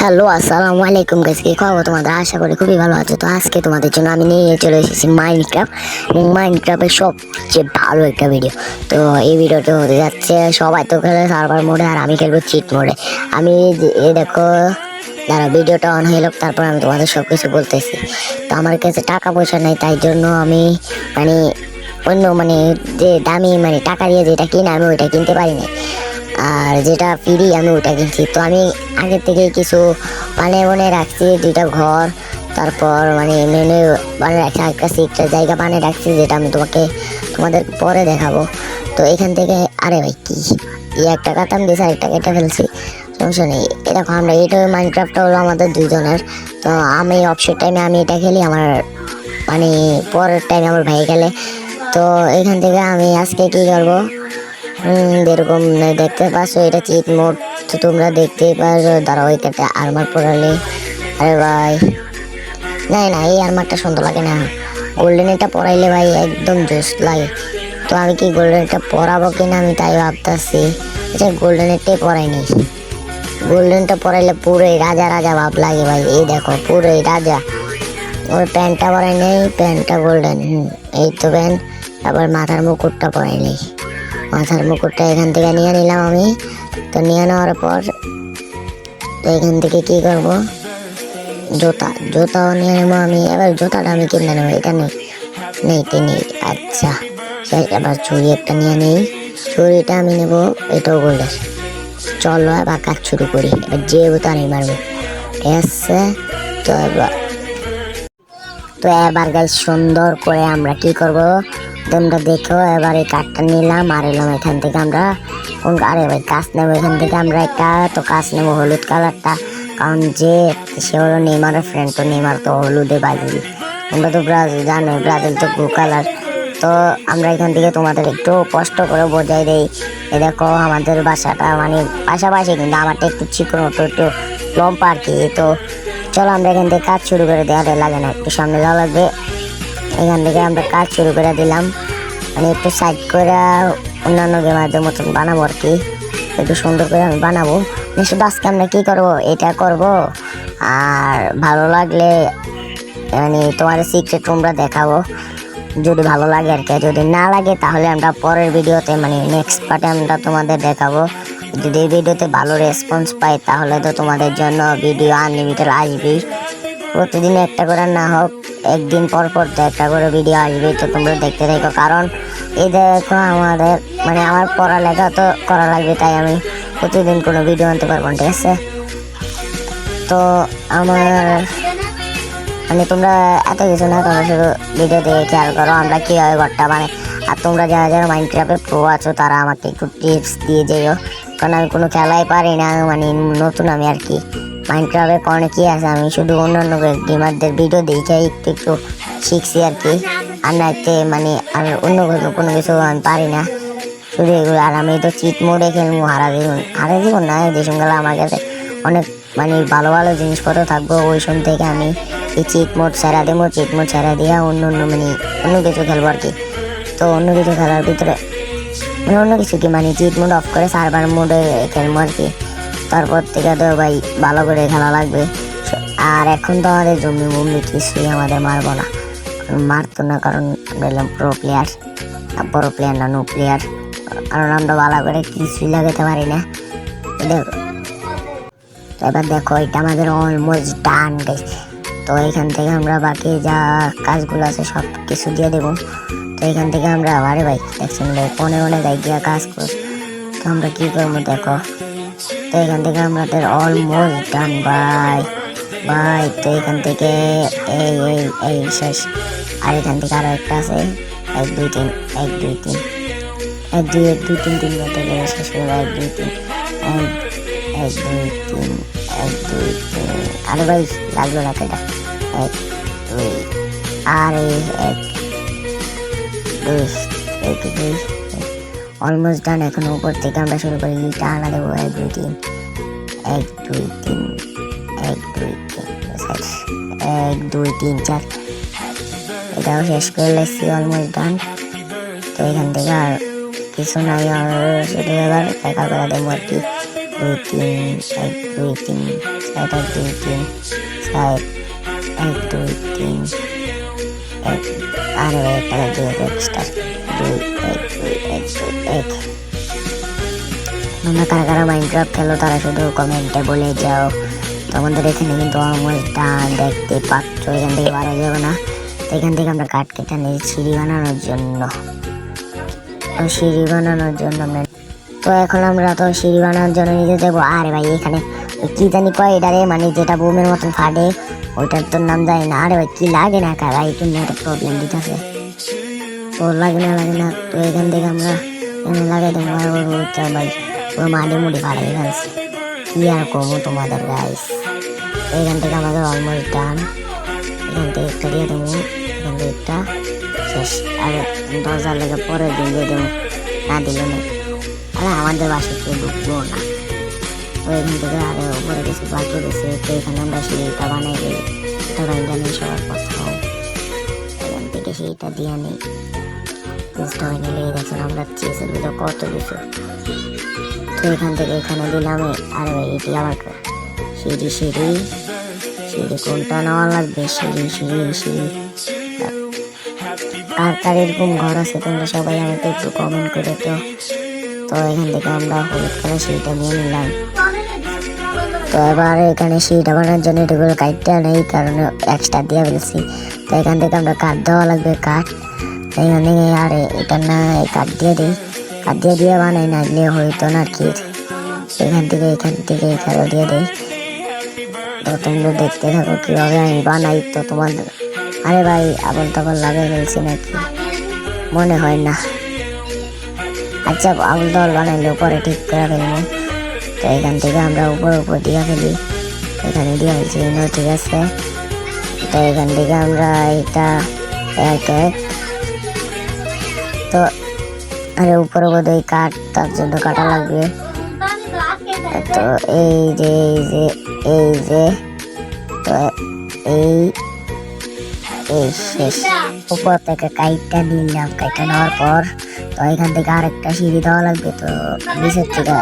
Hello, আসসালামু আলাইকুম guys, কি খবর তোমাদের? আশা করি খুবই ভালো আছো। তো আজকে তোমাদের জন্য আমি নিয়ে চলে এসেছি মাইনক্রাফট এবং মাইনক্রাফটের সবচেয়ে ভালো একটা ভিডিও। তো এই ভিডিওটা হতে যাচ্ছে, সবাই তো খেলে সার্ভার মোডে আর আমি খেলবো চিট মোডে। আমি এই দেখো, যারা ভিডিওটা অন হয়ে লোক, তারপর আমি তোমাদের সব কিছু বলতেছি। তো আমার কাছে টাকা পয়সা নেই, তাই জন্য আমি মানে অন্য যে দামি টাকা দিয়ে যেটা কিনে আমি ওইটা কিনতে পারি না, আর যেটা ফ্রি আমি ওইটা কিনছি। তো আমি আগের থেকে কিছু বানিয়ে রাখছি, দুইটা ঘর, তারপর মেনু বানিয়ে রাখছি, একটা জায়গা বানিয়ে রাখছি, যেটা আমি তোমাদের পরে দেখাবো। তো এখান থেকে আরে ভাই কি একটা কাটাম দিয়েছি, আরেকটা কেটে ফেলছি, সমস্যা নেই। এরকম আমরা এটা মাইনক্রাফটটা হলো আমাদের দুজনের। তো আমি অবসর টাইমে আমি এটা খেলি, আমার পরের টাইমে আমার ভাই খেলে। তো এখান থেকে আমি আজকে কি করবো, যেরকম দেখতে পাচ্ছ এটা চিট মোড। তো তোমরা দেখতেই পারো, দাঁড়াও এখানে আর্মার পরালে। আরে ভাই না না, এই আর্মারটা সুন্দর লাগে না, গোল্ডেন এটা পরাইলে ভাই একদম জোস লাগে। তো আমি কি গোল্ডেন এটা পরাবো কিনা আমি তাই ভাবতেছি। আচ্ছা গোল্ডেন এটাই পরাইনি, গোল্ডেনটা পরাইলে পুরোই রাজা রাজা ভাব লাগে ভাই। এই দেখো পুরোই রাজা। ওই প্যান্টটা পরাই নেই, প্যান্টটা গোল্ডেন, এই তো প্যান্ট। তারপর মাথার মুকুটটা পরাই নেই, মাথার মুকুটটা এখান থেকে নিয়ে নিলাম আমি। তো নিয়ে নেওয়ার পর এখান থেকে কি করব, জুতাও নিয়ে নেবো আমি। এবার জুতাটা আমি কিনে নেবো, এটা নেই নেই। আচ্ছা এবার ছুরি একটা নিয়ে নেই, ছুরিটা আমি নেবো, এটাও গোল্ডেন। চলো এবার কাজ শুরু করি, এবার যে তারই মারবো, ঠিক আছে? তো এবার গাইস সুন্দর করে আমরা কি করব তোমরা দেখো। এবার এই কাঠটা নিলাম আর এলাম এখান থেকে আমরা আরে ভাই কাজ নেবো এখান থেকে আমরা একটা। তো কাজ নেবো হলুদ কালারটা, কারণ যে সে হলো নেইমারের ফ্রেন্ড, তো নেইমার তো হলুদে বাজি। তোমরা তো ব্রাজিল জানো, ব্রাজিল তো ব্লু কালার। তো আমরা এখান থেকে তোমাদের একটু কষ্ট করে বোঝাই দেই। এ দেখো আমাদের বাসাটা পাশাপাশি, কিন্তু আমারটা একটু চিকন, একটু লম্বা আর কি। তো চলো আমরা এখান থেকে কাজ শুরু করে দেওয়া লাগে না, একটু সামনে যাওয়া লাগবে। এখান থেকে আমরা কাজ শুরু করে দিলাম, একটু সাইড করে অন্যান্য গেমারদের মতন বানাবো আর কি, একটু সুন্দর করে আমি বানাবো। শুধু আজকে আমরা কি করবো, এটা করব। আর ভালো লাগলে তোমার সিক্রেট তোমরা দেখাবো, যদি ভালো লাগে আর কি। যদি না লাগে তাহলে আমরা পরের ভিডিওতে নেক্সট পার্টে আমরা তোমাদের দেখাবো। যদি এই ভিডিওতে ভালো রেসপন্স পাই তাহলে তো তোমাদের জন্য ভিডিও আনলিমিটেড আসবেই। প্রতিদিন একটা করে না হোক, একদিন পর পর তো একটা করে ভিডিও আসবে। তো তোমরা দেখতে থাকো, কারণ এই দেখো আমাদের আমার পড়ালেখা তো করা লাগবে, তাই আমি প্রতিদিন কোনো ভিডিও আনতে পারবো না, ঠিক আছে? তো আমার তোমরা এত কিছু না, তোমরা শুধু ভিডিও দিয়ে খেয়াল করো আমরা কীভাবে ঘরটা আর তোমরা যারা যারা মাইনক্রাফটে প্রো আছো তারা আমাকে একটু টিপস দিয়ে যেও, কারণ আমি কোনো খেলাই পারি না, নতুন আমি আর কি। মাইনক্রাফটে কোনে কি আছে আমি শুধু অন্যান্য গেমারদের ভিডিও দেখে একটু একটু শিখছি আর কি। আর না আর অন্য কোনো কিছু আমি পারি না, শুধু এগুলো। আর আমি তো চিট মোডে খেলবো, হারা জীবন না, যে সঙ্গে আমার কাছে অনেক ভালো ভালো জিনিসপত্র থাকবো, ওই সব থেকে আমি এই চিট মোড ছেড়া দেবো। চিট মোড ছেড়া দিয়ে অন্য অন্য কিছু খেলবো আর কি। তো অন্য কিছু খেলার ভিতরে অন্য কিছু কি চিট মোড অফ করে সার্ভার মোডে খেলবো আর কি। তারপর থেকে তো ভাই ভালো করে খেলা লাগবে। আর এখন তো আমাদের জমি বমি কিছুই আমাদের মারবো না, মারতো না, কারণ আমরা এলাম প্রো প্লেয়ার, বড় প্লেয়ার না, নো প্লেয়ার। কারণ আমরা ভালো করে কিছুই লাগাতে পারি না। দেখো এবার দেখো এটা আমাদের অলমোস্ট ডান গেছে। তো এখান থেকে আমরা বাকি যা কাজগুলো আছে সব কিছু দিয়ে দেবো। তো এখান থেকে আমরা আরে ভাই দেখছেন কোনে কোনে যাই গিয়া কাজ করছি। তো আমরা কি করবো দেখো, তো এখান থেকে আমাদের অলমোস্ট ডান ভাই। তো এখান থেকে এই শেষ। আর এখান থেকে আরো একটা আছে, 1 2 3 1 2 3 1 2 1 2 3 3 শেষ হয়ে 1 2 3 1 2 3 1 2 3। আরে ভাই লাগলো না কেটা, 1 2 আর 1 2 অলমোস্ট ডান। এখন উপর থেকে আমরা শুরু করি, টানা দেবো 1 2 3 1 2 3 1 2 3 1 2 3 4। এটাও শেষ করে লেছি, অলমোস্ট ডান। তো এখান থেকে আর কিছু নাই, আর শুধু এবার দেখা করে দেবো আর কি। 2 3 1 2 3 সাইড 1 2 3 সাইড 1 2 3 1 আরে ভাই একটা দিয়ে এক্সট্রা 2 1 2 1 2 1 তোমরা কারা কারা মাইনক্রাফট খেলো তারা শুধু কমেন্টে বলে যাও। তোমাদের এখানে কিন্তু অলমোস্ট ডান দেখতে পাচ্ছ, এখান থেকে বাড়া যাবে না। তো এখান থেকে আমরা কাঠ কেটে নিই সিঁড়ি বানানোর জন্য। তো এখন আমরা তো সিঁড়ি বানানোর জন্য নিতে যাবো। আরে ভাই এখানে কি জানি কয় এটারে, মানে যেটা বোমের মতন ফাটে ওইটার তোর নাম জানি না। আরে ভাই কি লাগে না ভাই, একটু নেটের প্রবলেম দিতেছে, তো লাগে না। তো এখান থেকে আমরা লাগাই দেবো ভাই, পুরো মাটি মুড়ি ফাটাই ফেলছে। কি আর করবো তোমাদের গাইস। এখান থেকে আমাদের অলমোস্ট ডান। এখান থেকে একটা দিয়ে দেবো, এখান থেকে একটা শেষ। আর 10,000 লেগে পরের দিন দিয়ে দেবো, না দিলে না। আরে আমাদের বাসায় কেউ ঢুকবো না। তো এখান থেকে আরো উপরে কিছু বাকি গেছে। তো এখানে আমরা সিঁড়িটা বানাই দিই, এটা বাইন্দা নিই সবার প্রথম। এখান থেকে সিঁড়িটা দিয়ে নিই, দেখুন আমরা চেয়েছেন কত কিছু। তো এখান থেকে এখানে দিলাম। আরে ভাই এটি আমার সিঁড়ি কোনটা নেওয়া লাগবে? সিঁড়ি কার এরকম ঘর আছে তোমরা সবাই আমাকে একটু কমেন্ট করে। তো এখান থেকে আমরা হলুদ কালার সিঁড়িটা নিয়ে নিলাম। তো এবার এখানে সিঁড়িটা বানানোর জন্য এটাগুলো কাটতে নেই, কারণ এক্সট্রা দিয়ে ফেলছি। তো এখান থেকে আমরা কাঠ দেওয়া লাগবে, কাঠ এখান থেকে। আর এটা না কাঠ দিয়ে বানাই না দিলে হইতো না আর কি। এখান থেকে এখানে দিয়ে দিই। তো তোমরা দেখতে থাকো কিভাবে আমি বানাই। তো তোমাদের আরে ভাই আবার তখন লাগিয়ে ফেলছি নাকি, মনে হয় না। আচ্ছা আবুল তল বানাইলে পরে ঠিক করে ফেলবো। তো এখান থেকে আমরা উপর দিয়ে ফেলি, এখানে দিয়ে ফেলছি, ঠিক আছে। তো এখান থেকে আমরা এটা এক তো আরে উপরে বোধহয় কাঠ, তার জন্য কাটা লাগবে। তো এই যে তো এই শেষ। উপর থেকে কাইটটা নিলাম, কাইটটা নেওয়ার পর তো এখান থেকে আরেকটা সিঁড়ি দেওয়া লাগবে। তো নিচের থেকে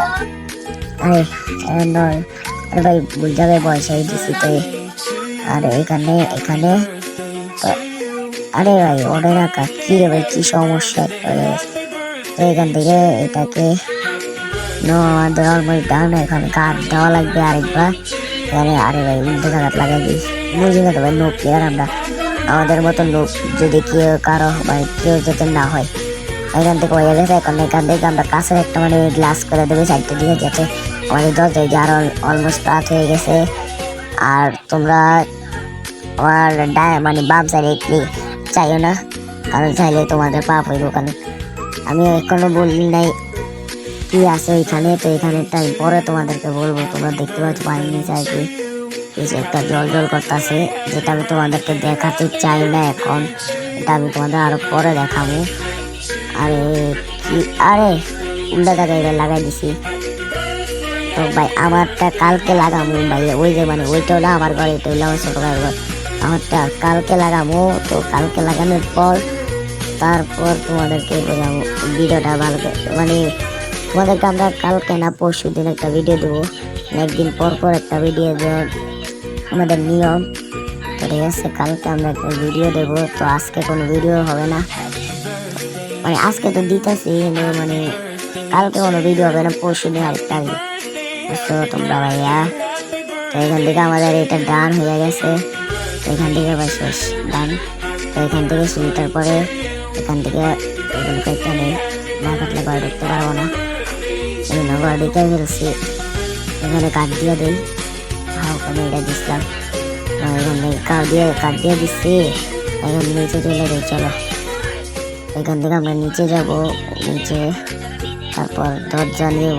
আরে ভাই ভুল জায়গায় বসাই দিছি। তো আর এখানে তো আরে ভাই ওরে রাখা কি রে ভাই, কি সমস্যা। তো এখান থেকে এটাকে আমাদের অলমোস্ট ডাউন। এখানে কাঠ দেওয়া লাগবে আরেকবার। এখানে আরে ভাই উল্টো কাঠ লাগাই দিই, বুঝি না তো ভাই। নো প্লেয়ার আমরা, আমাদের মতো লোক যদি কারো মানে কেউ যাতে না হয়। এখান থেকে হয়ে গেছে। এখন এখান থেকে আমরা কাছের একটা মানে গ্লাস করে দেবো সাইডটা দিকে, যাতে আমাদের দরজায় যে আরো অলমোস্ট রাত হয়ে গেছে। আর তোমরা আমার মানে বাম সাইডে চাইও না, কারণ চাইলে তোমাদের পাপ হইব। কারণ আমি এখনো বলি নাই কি আছে ওইখানে। তো এখানে টাইম পরে তোমাদেরকে বলবো। তোমরা দেখতে পাচ্ছ পানি নিচে আর কি একটা জল করতেছে, যেটা আমি তোমাদেরকে দেখাতে চাই না এখন। এটা আমি তোমাদের আরো পরে দেখাবো। আরে উল্টা জায়গায় লাগাই দিছি। তো ভাই আমারটা কালকে লাগামো ভাই, ওই যে মানে ওইটা হলো আমার ঘর, এটা হলো আমার ছোট ভাইয়ের ঘর। আমারটা কালকে লাগামো। তো কালকে লাগানোর পর তারপর তোমাদেরকে বোঝাবো ভিডিওটা ভালো মানে তোমাদেরকে আমরা কালকে না পরশু দিন একটা ভিডিও দেবো, একদিন পর একটা ভিডিও দেওয়ার আমাদের নিয়ম। তো ঠিক আছে, কালকে আমরা একটা ভিডিও দেবো। তো আজকে কোনো ভিডিও হবে না, মানে আজকে তো দিতেছি কিন্তু মানে কালকে কোনো ভিডিও হবে না, পরশু দিন আরেকটা বুঝছো তোমরা ভাইয়া। তো এখান থেকে আমাদের এটা ডান হয়ে গেছে। তো এখান থেকে আবার শেষ ডান। তো এখান থেকে সিঁড়িটার পরে এখান থেকে এগুলো কয়েকটা নেই, না কাটলে ঘরে ঢুকতে পারবো না। ঘরে ঢুকে ফেলছি, এখানে কাঠ দিয়ে দিই। ওখানে এটা দিচ্ছিলাম, এখানে কাঠ দিয়ে দিচ্ছি। এখন নিচে চলে যাই, চলো। এখান থেকে আমরা নিচে যাব, তারপর দরজা নিয়ে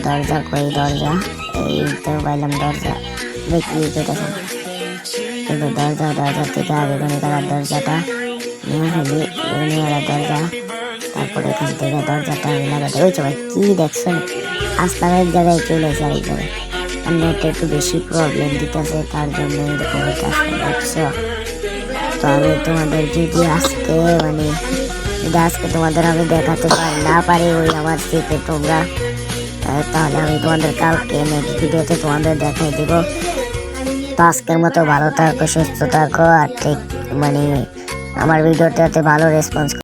দরজা কই দরজা, এই তো পাইলাম দরজা। দেখি যেতেছে কিন্তু দরজা থেকে আগে দরজাটা নিয়ে ফেলি, দরজা। তারপরে এখান থেকে দরজাটা লাগাতে হয়েছে। ভাই কি দেখছেন, আস্তার এক জায়গায় চলে এসে আরেক জায়গায়। নেটে একটু বেশি প্রবলেম দিতেছে, তার জন্য এরকম বুঝছো। তো আমি তোমাদের যদি আজকে তোমাদের আমি দেখাতে না পারি ওই আমার থেকে তোমরা তাহলে আমি তোমাদের কালকে নেক্সট ভিডিওতে তোমাদের দেখাই দিব। তো আজকের মতো ভালো থাকো, সুস্থ থাকো, আর ঠিক মানে আমার ভিডিওটাতে ভালো রেসপন্স